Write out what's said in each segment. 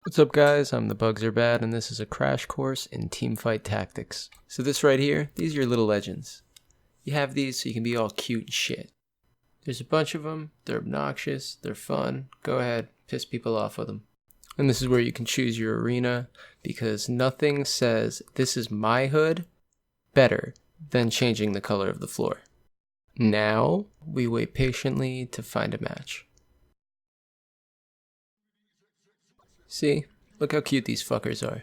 What's up guys, I'm the Bugs Are Bad and this is a crash course in teamfight tactics. So this right here, these are your little legends. You have these so you can be all cute and shit. There's a bunch of them, they're obnoxious, they're fun, go ahead, piss people off with them. And this is where you can choose your arena because nothing says this is my hood better than changing the color of the floor. Now, we wait patiently to find a match. See? Look how cute these fuckers are.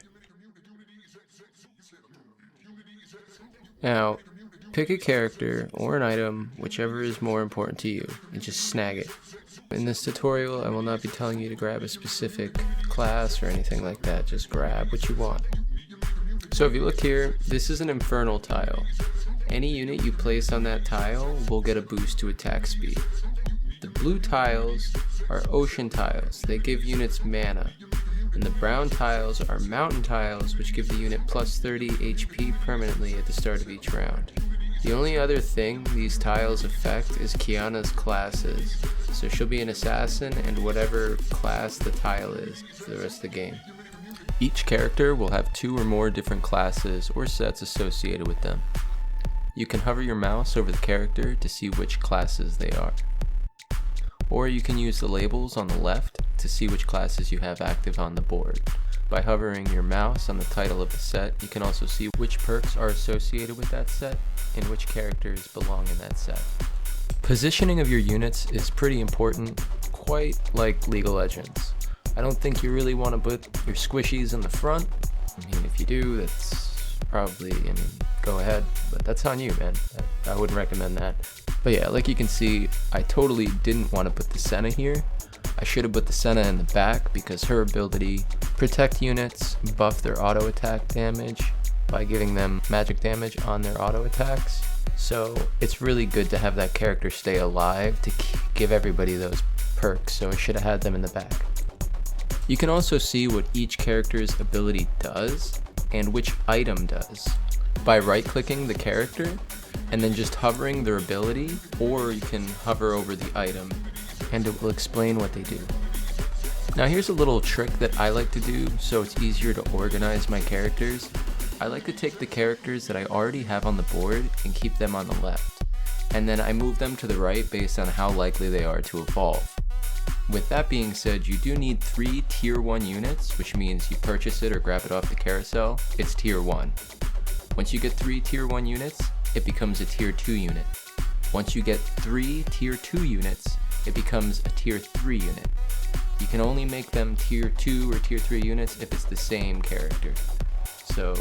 Now, pick a character or an item, whichever is more important to you, and just snag it. In this tutorial, I will not be telling you to grab a specific class or anything like that, just grab what you want. So if you look here, this is an infernal tile. Any unit you place on that tile will get a boost to attack speed. The blue tiles are ocean tiles, they give units mana. And the brown tiles are mountain tiles, which give the unit plus 30 HP permanently at the start of each round. The only other thing these tiles affect is Kiana's classes, so she'll be an assassin and whatever class the tile is for the rest of the game. Each character will have 2 or more different classes or sets associated with them. You can hover your mouse over the character to see which classes they are. Or you can use the labels on the left to see which classes you have active on the board. By hovering your mouse on the title of the set, you can also see which perks are associated with that set and which characters belong in that set. Positioning of your units is pretty important, quite like League of Legends. I don't think you really want to put your squishies in the front. I mean, if you do, that's probably, go ahead, but that's on you, man. I wouldn't recommend that. But yeah, like you can see, I totally didn't want to put the Senna here. I should have put the Senna in the back because her ability protect units, buff their auto attack damage by giving them magic damage on their auto attacks. So it's really good to have that character stay alive to give everybody those perks, so I should have had them in the back. You can also see what each character's ability does and which item does by right-clicking the character and then just hovering their ability, or you can hover over the item and it will explain what they do. Now here's a little trick that I like to do so it's easier to organize my characters. I like to take the characters that I already have on the board and keep them on the left, and then I move them to the right based on how likely they are to evolve. With that being said, you do need 3 tier 1 units, which means you purchase it or grab it off the carousel, it's tier 1. Once you get 3 tier 1 units, it becomes a tier 2 unit. Once you get 3 tier 2 units, it becomes a tier 3 unit. You can only make them tier 2 or tier 3 units if it's the same character. So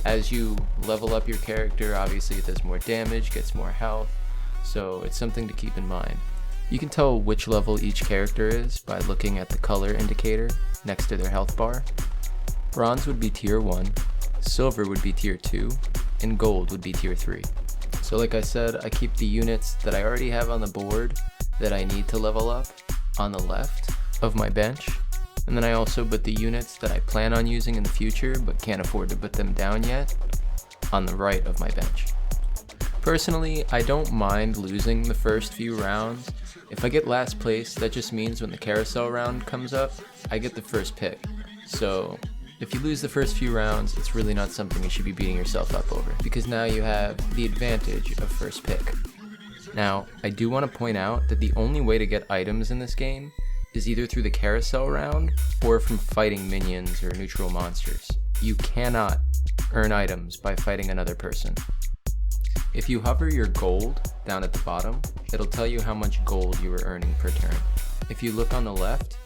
as you level up your character, obviously it does more damage, gets more health, so it's something to keep in mind. You can tell which level each character is by looking at the color indicator next to their health bar. Bronze would be tier 1, silver would be tier 2, and gold would be tier 3. So like I said, I keep the units that I already have on the board that I need to level up on the left of my bench, and then I also put the units that I plan on using in the future but can't afford to put them down yet on the right of my bench. Personally, I don't mind losing the first few rounds. If I get last place, that just means when the carousel round comes up, I get the first pick. So if you lose the first few rounds, it's really not something you should be beating yourself up over, because now you have the advantage of first pick. Now, I do want to point out that the only way to get items in this game is either through the carousel round or from fighting minions or neutral monsters. You cannot earn items by fighting another person. If you hover your gold down at the bottom, it'll tell you how much gold you are earning per turn. If you look on the left,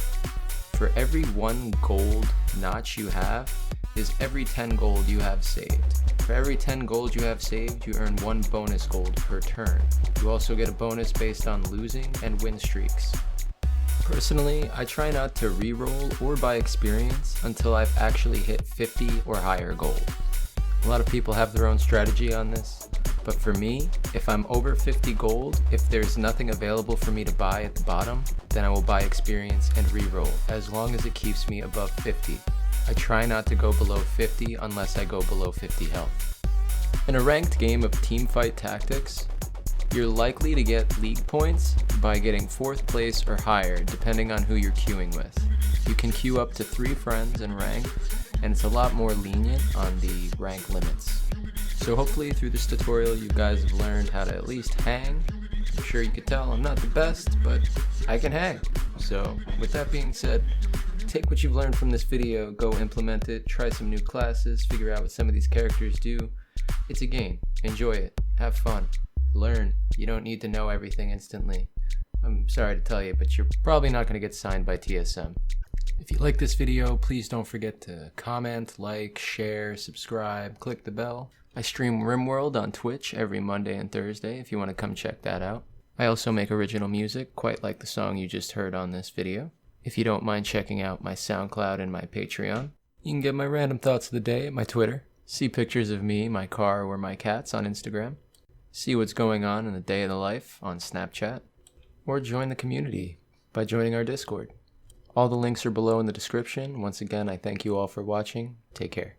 for every 1 gold notch you have is every 10 gold you have saved. For every 10 gold you have saved, you earn 1 bonus gold per turn. You also get a bonus based on losing and win streaks. Personally, I try not to reroll or buy experience until I've actually hit 50 or higher gold. A lot of people have their own strategy on this, but for me, if I'm over 50 gold, if there's nothing available for me to buy at the bottom, then I will buy experience and reroll, as long as it keeps me above 50. I try not to go below 50 unless I go below 50 health. In a ranked game of teamfight tactics, you're likely to get league points by getting 4th place or higher depending on who you're queuing with. You can queue up to 3 friends and rank, and it's a lot more lenient on the rank limits. So hopefully through this tutorial you guys have learned how to at least hang. I'm sure you could tell I'm not the best, but I can hang. So with that being said, take what you've learned from this video, go implement it, try some new classes, figure out what some of these characters do. It's a game. Enjoy it. Have fun. Learn. You don't need to know everything instantly. I'm sorry to tell you, but you're probably not going to get signed by TSM. If you like this video, please don't forget to comment, like, share, subscribe, click the bell. I stream RimWorld on Twitch every Monday and Thursday if you want to come check that out. I also make original music, quite like the song you just heard on this video. If you don't mind checking out my SoundCloud and my Patreon, you can get my random thoughts of the day at my Twitter, see pictures of me, my car, or my cats on Instagram, see what's going on in the day of the life on Snapchat, or join the community by joining our Discord. All the links are below in the description. Once again, I thank you all for watching. Take care.